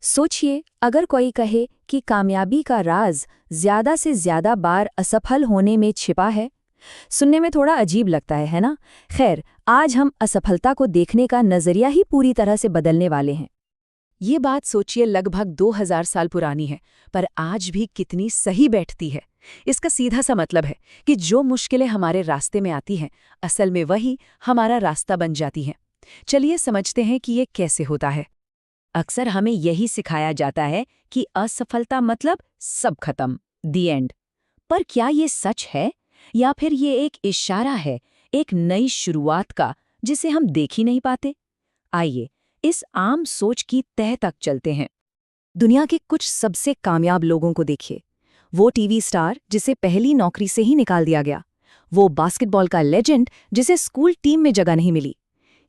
सोचिए, अगर कोई कहे कि कामयाबी का राज ज्यादा से ज्यादा बार असफल होने में छिपा है। सुनने में थोड़ा अजीब लगता है ना? खैर, आज हम असफलता को देखने का नजरिया ही पूरी तरह से बदलने वाले हैं। ये बात सोचिए लगभग 2000 साल पुरानी है, पर आज भी कितनी सही बैठती है। इसका सीधा सा मतलब है कि जो मुश्किलें हमारे रास्ते में आती हैं, असल में वही हमारा रास्ता बन जाती हैं। चलिए समझते हैं कि ये कैसे होता है। अक्सर हमें यही सिखाया जाता है कि असफलता मतलब सब खत्म, दी एंड। पर क्या ये सच है, या फिर ये एक इशारा है, एक नई शुरुआत का, जिसे हम देख ही नहीं पाते? आइए इस आम सोच की तह तक चलते हैं। दुनिया के कुछ सबसे कामयाब लोगों को देखिए। वो टीवी स्टार जिसे पहली नौकरी से ही निकाल दिया गया, वो बास्केटबॉल का लेजेंड जिसे स्कूल टीम में जगह नहीं मिली,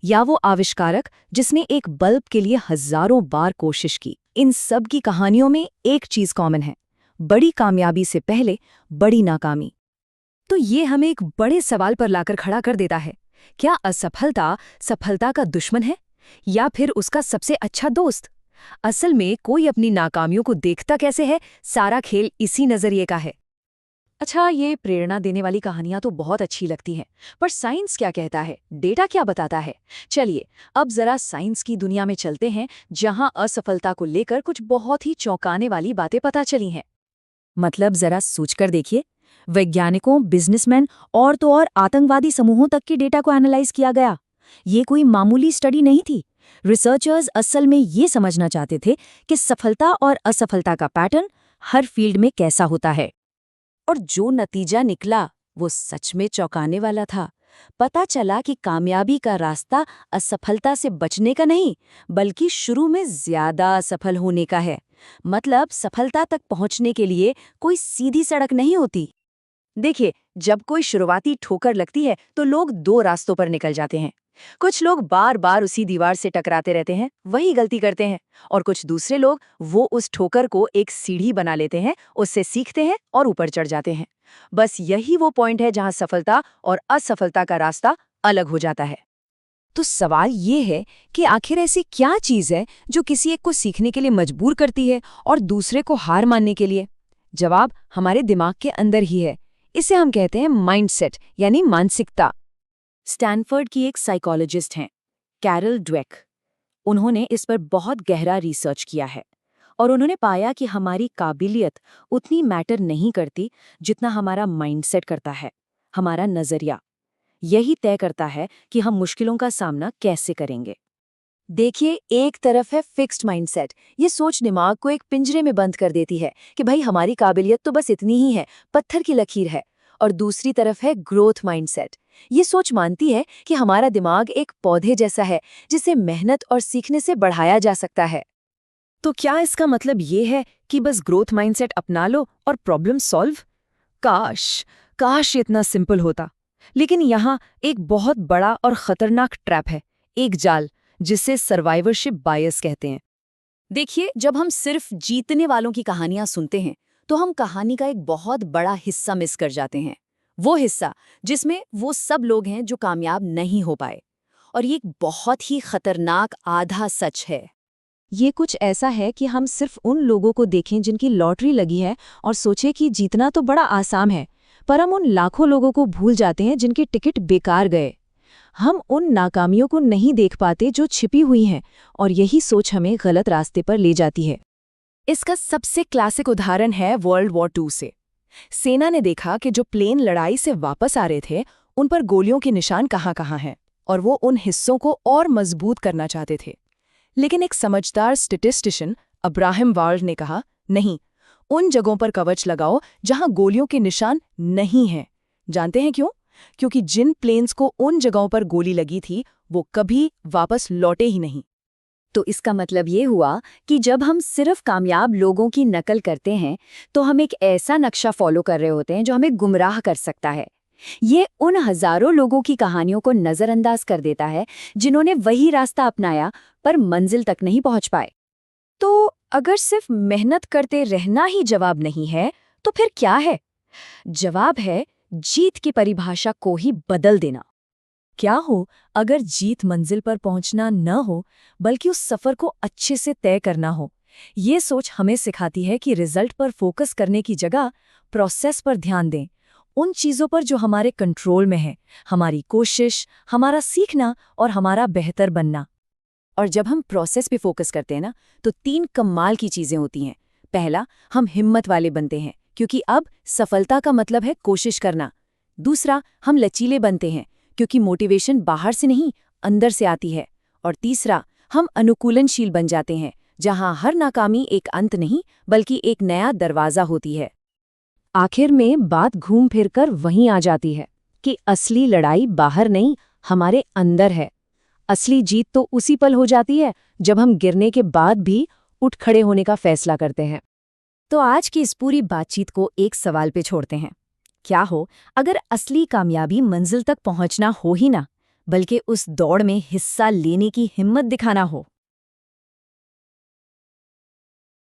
या वो आविष्कारक जिसने एक बल्ब के लिए हजारों बार कोशिश की। इन सब की कहानियों में एक चीज कॉमन है, बड़ी कामयाबी से पहले बड़ी नाकामी। तो ये हमें एक बड़े सवाल पर लाकर खड़ा कर देता है, क्या असफलता सफलता का दुश्मन है, या फिर उसका सबसे अच्छा दोस्त? असल में कोई अपनी नाकामियों को देखता कैसे है, सारा खेल इसी नजरिए का है। अच्छा, ये प्रेरणा देने वाली कहानियां तो बहुत अच्छी लगती हैं, पर साइंस क्या कहता है, डेटा क्या बताता है? चलिए अब जरा साइंस की दुनिया में चलते हैं, जहां असफलता को लेकर कुछ बहुत ही चौंकाने वाली बातें पता चली हैं। मतलब जरा सोचकर देखिए, वैज्ञानिकों, बिजनेसमैन और तो और आतंकवादी समूहों तक के डेटा को एनालाइज किया गया। ये कोई मामूली स्टडी नहीं थी। रिसर्चर्स असल में ये समझना चाहते थे कि सफलता और असफलता का पैटर्न हर फील्ड में कैसा होता है। और जो नतीजा निकला वो सच में चौंकाने वाला था। पता चला कि कामयाबी का रास्ता असफलता से बचने का नहीं, बल्कि शुरू में ज्यादा असफल होने का है। मतलब सफलता तक पहुंचने के लिए कोई सीधी सड़क नहीं होती। देखिए, जब कोई शुरुआती ठोकर लगती है तो लोग दो रास्तों पर निकल जाते हैं। कुछ लोग बार बार उसी दीवार से टकराते रहते हैं, वही गलती करते हैं। और कुछ दूसरे लोग वो उस ठोकर को एक सीढ़ी बना लेते हैं, उससे सीखते हैं और ऊपर चढ़ जाते हैं। बस यही वो पॉइंट है जहां सफलता और असफलता का रास्ता अलग हो जाता है। तो सवाल ये है कि आखिर ऐसी क्या चीज है जो किसी एक को सीखने के लिए मजबूर करती है और दूसरे को हार मानने के लिए? जवाब हमारे दिमाग के अंदर ही है। इसे हम कहते हैं माइंडसेट, यानी मानसिकता। स्टैनफोर्ड की एक साइकोलॉजिस्ट हैं, कैरल ड्वेक। उन्होंने इस पर बहुत गहरा रिसर्च किया है और उन्होंने पाया कि हमारी काबिलियत उतनी मैटर नहीं करती जितना हमारा माइंडसेट करता है, हमारा नजरिया। यही तय करता है कि हम मुश्किलों का सामना कैसे करेंगे। देखिए, एक तरफ है फिक्स्ड माइंडसेट। ये सोच दिमाग को एक पिंजरे में बंद कर देती है कि भाई हमारी काबिलियत तो बस इतनी ही है, पत्थर की लकीर है। और दूसरी तरफ है ग्रोथ माइंडसेट। ये सोच मानती है कि हमारा दिमाग एक पौधे जैसा है, जिसे मेहनत और सीखने से बढ़ाया जा सकता है। तो क्या इसका मतलब ये है कि बस ग्रोथ माइंडसेट अपना लो और प्रॉब्लम सॉल्व? काश, काश इतना सिंपल होता। लेकिन यहाँ एक बहुत बड़ा और खतरनाक ट्रैप है, एक जाल, जिसे सर्वाइवरशिप बायस कहते हैं। देखिए, जब हम सिर्फ जीतने वालों की कहानियां सुनते हैं, तो हम कहानी का एक बहुत बड़ा हिस्सा मिस कर जाते हैं। वो हिस्सा जिसमें वो सब लोग हैं जो कामयाब नहीं हो पाए। और ये एक बहुत ही खतरनाक आधा सच है। ये कुछ ऐसा है कि हम सिर्फ उन लोगों को देखें जिनकी लॉटरी लगी है और सोचें कि जीतना तो बड़ा आसान है, पर हम उन लाखों लोगों को भूल जाते हैं जिनके टिकट बेकार गए। हम उन नाकामियों को नहीं देख पाते जो छिपी हुई हैं, और यही सोच हमें गलत रास्ते पर ले जाती है। इसका सबसे क्लासिक उदाहरण है वर्ल्ड वॉर 2 से। सेना ने देखा कि जो प्लेन लड़ाई से वापस आ रहे थे, उन पर गोलियों के निशान कहाँ-कहाँ हैं, और वो उन हिस्सों को और मजबूत करना चाहते थे। लेकिन एक समझदार स्टैटिस्टिशियन अब्राहम वार्ड ने कहा, नहीं, उन जगहों पर कवच लगाओ जहां गोलियों के निशान नहीं हैं। जानते हैं क्यों? क्योंकि जिन प्लेन्स को उन जगहों पर गोली लगी थी, वो कभी वापस लौटे ही नहीं। तो इसका मतलब ये हुआ कि जब हम सिर्फ कामयाब लोगों की नकल करते हैं, तो हम एक ऐसा नक्शा फॉलो कर रहे होते हैं जो हमें गुमराह कर सकता है। ये उन हजारों लोगों की कहानियों को नजरअंदाज कर देता है जिन्होंने वही रास्ता अपनाया पर मंजिल तक नहीं पहुंच पाए। तो अगर सिर्फ मेहनत करते रहना ही जवाब नहीं है, तो फिर क्या है? जवाब है जीत की परिभाषा को ही बदल देना। क्या हो अगर जीत मंजिल पर पहुंचना न हो, बल्कि उस सफर को अच्छे से तय करना हो, ये सोच हमें सिखाती है कि रिजल्ट पर फोकस करने की जगह प्रोसेस पर ध्यान दें, उन चीज़ों पर जो हमारे कंट्रोल में है, हमारी कोशिश, हमारा सीखना और हमारा बेहतर बनना। और जब हम प्रोसेस पे फोकस करते हैं ना, तो 3 कमाल की चीज़ें होती हैं। पहला, हम हिम्मत वाले बनते हैं, क्योंकि अब सफलता का मतलब है कोशिश करना। दूसरा, हम लचीले बनते हैं, क्योंकि मोटिवेशन बाहर से नहीं, अंदर से आती है। और तीसरा, हम अनुकूलनशील बन जाते हैं, जहां हर नाकामी एक अंत नहीं, बल्कि एक नया दरवाजा होती है। आखिर में बात घूम फिर कर वहीं आ जाती है कि असली लड़ाई बाहर नहीं, हमारे अंदर है। असली जीत तो उसी पल हो जाती है जब हम गिरने के बाद भी उठ खड़े होने का फैसला करते हैं। तो आज की इस पूरी बातचीत को एक सवाल पे छोड़ते हैं। क्या हो अगर असली कामयाबी मंजिल तक पहुंचना हो ही ना, बल्कि उस दौड़ में हिस्सा लेने की हिम्मत दिखाना हो?